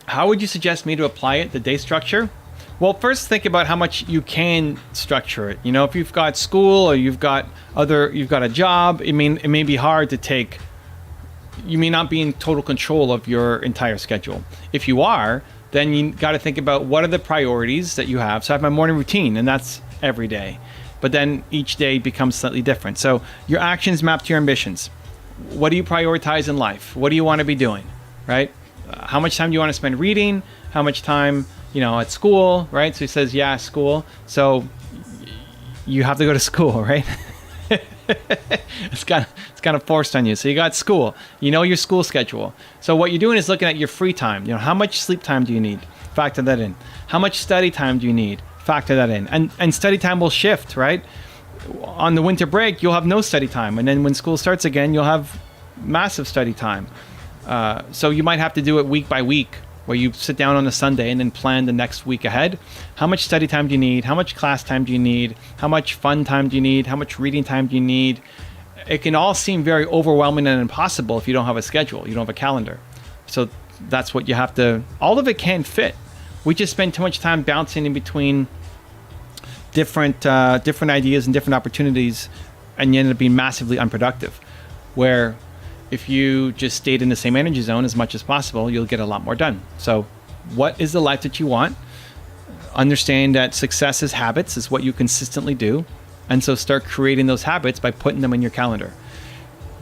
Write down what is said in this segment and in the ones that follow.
How would you suggest me to apply it, the day structure? Well, first think about how much you can structure it. You know, if you've got school or you've got a job, it may be hard to take. You may not be in total control of your entire schedule. If you are, then you got to think about what are the priorities that you have. So I have my morning routine, and that's every day. But then each day becomes slightly different. So your actions map to your ambitions. What do you prioritize in life? What do you want to be doing, right? How much time do you want to spend reading? How much time, at school, right? So he says, yeah, school. So you have to go to school, right? It's kind of forced on you. So you got school, your school schedule. So what you're doing is looking at your free time. How much sleep time do you need? Factor that in. How much study time do you need? Factor that in. And study time will shift, right? On the winter break, you'll have no study time. And then when school starts again, you'll have massive study time. So you might have to do it week by week, where you sit down on a Sunday and then plan the next week ahead. How much study time do you need? How much class time do you need? How much fun time do you need? How much reading time do you need? It can all seem very overwhelming and impossible if you don't have a schedule, you don't have a calendar. So that's what you have to, all of it can fit. We just spend too much time bouncing in between different ideas and different opportunities, and you end up being massively unproductive. Where if you just stayed in the same energy zone as much as possible, you'll get a lot more done. So what is the life that you want? Understand that success is habits, is what you consistently do. And so start creating those habits by putting them in your calendar.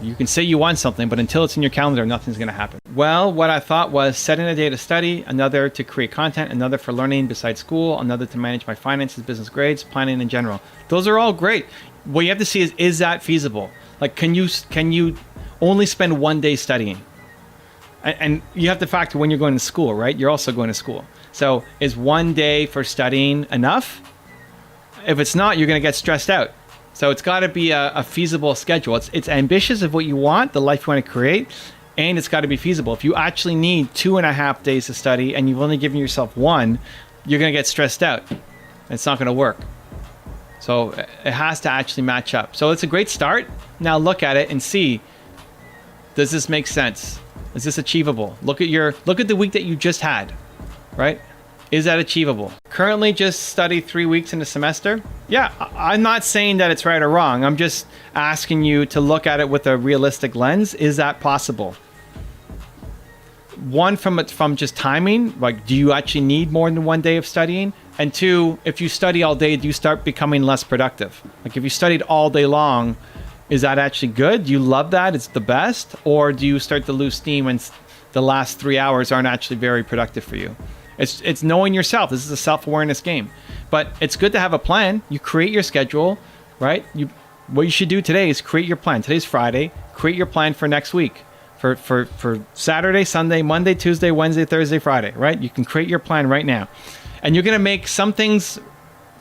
You can say you want something, but until it's in your calendar, nothing's going to happen. Well, what I thought was setting a day to study, another to create content, another for learning besides school, another to manage my finances, business grades, planning in general. Those are all great. What you have to see is that feasible? Like, can you only spend one day studying? And you have to factor when you're going to school, right? You're also going to school. So is one day for studying enough? If it's not, you're going to get stressed out. So it's got to be a feasible schedule. It's ambitious of what you want, the life you want to create, and it's got to be feasible. If you actually need 2.5 days to study and you've only given yourself one, you're going to get stressed out. It's not going to work. So it has to actually match up. So it's a great start. Now look at it and see, does this make sense? Is this achievable? Look at the week that you just had, right? Is that achievable? Currently just study 3 weeks in a semester. Yeah, I'm not saying that it's right or wrong. I'm just asking you to look at it with a realistic lens. Is that possible? One, from just timing, like, do you actually need more than one day of studying? And two, if you study all day, do you start becoming less productive? Like, if you studied all day long, is that actually good? Do you love that? It's the best? Or do you start to lose steam and the last 3 hours aren't actually very productive for you? It's knowing yourself. This is a self-awareness game. But it's good to have a plan. You create your schedule, right? What you should do today is create your plan. Today's Friday. Create your plan for next week. For Saturday, Sunday, Monday, Tuesday, Wednesday, Thursday, Friday, right? You can create your plan right now. And you're going to make some things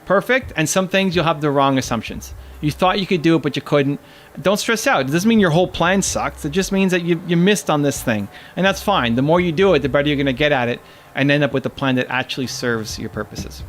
perfect and some things you'll have the wrong assumptions. You thought you could do it, but you couldn't. Don't stress out. It doesn't mean your whole plan sucks. It just means that you missed on this thing. And that's fine. The more you do it, the better you're going to get at it and end up with a plan that actually serves your purposes.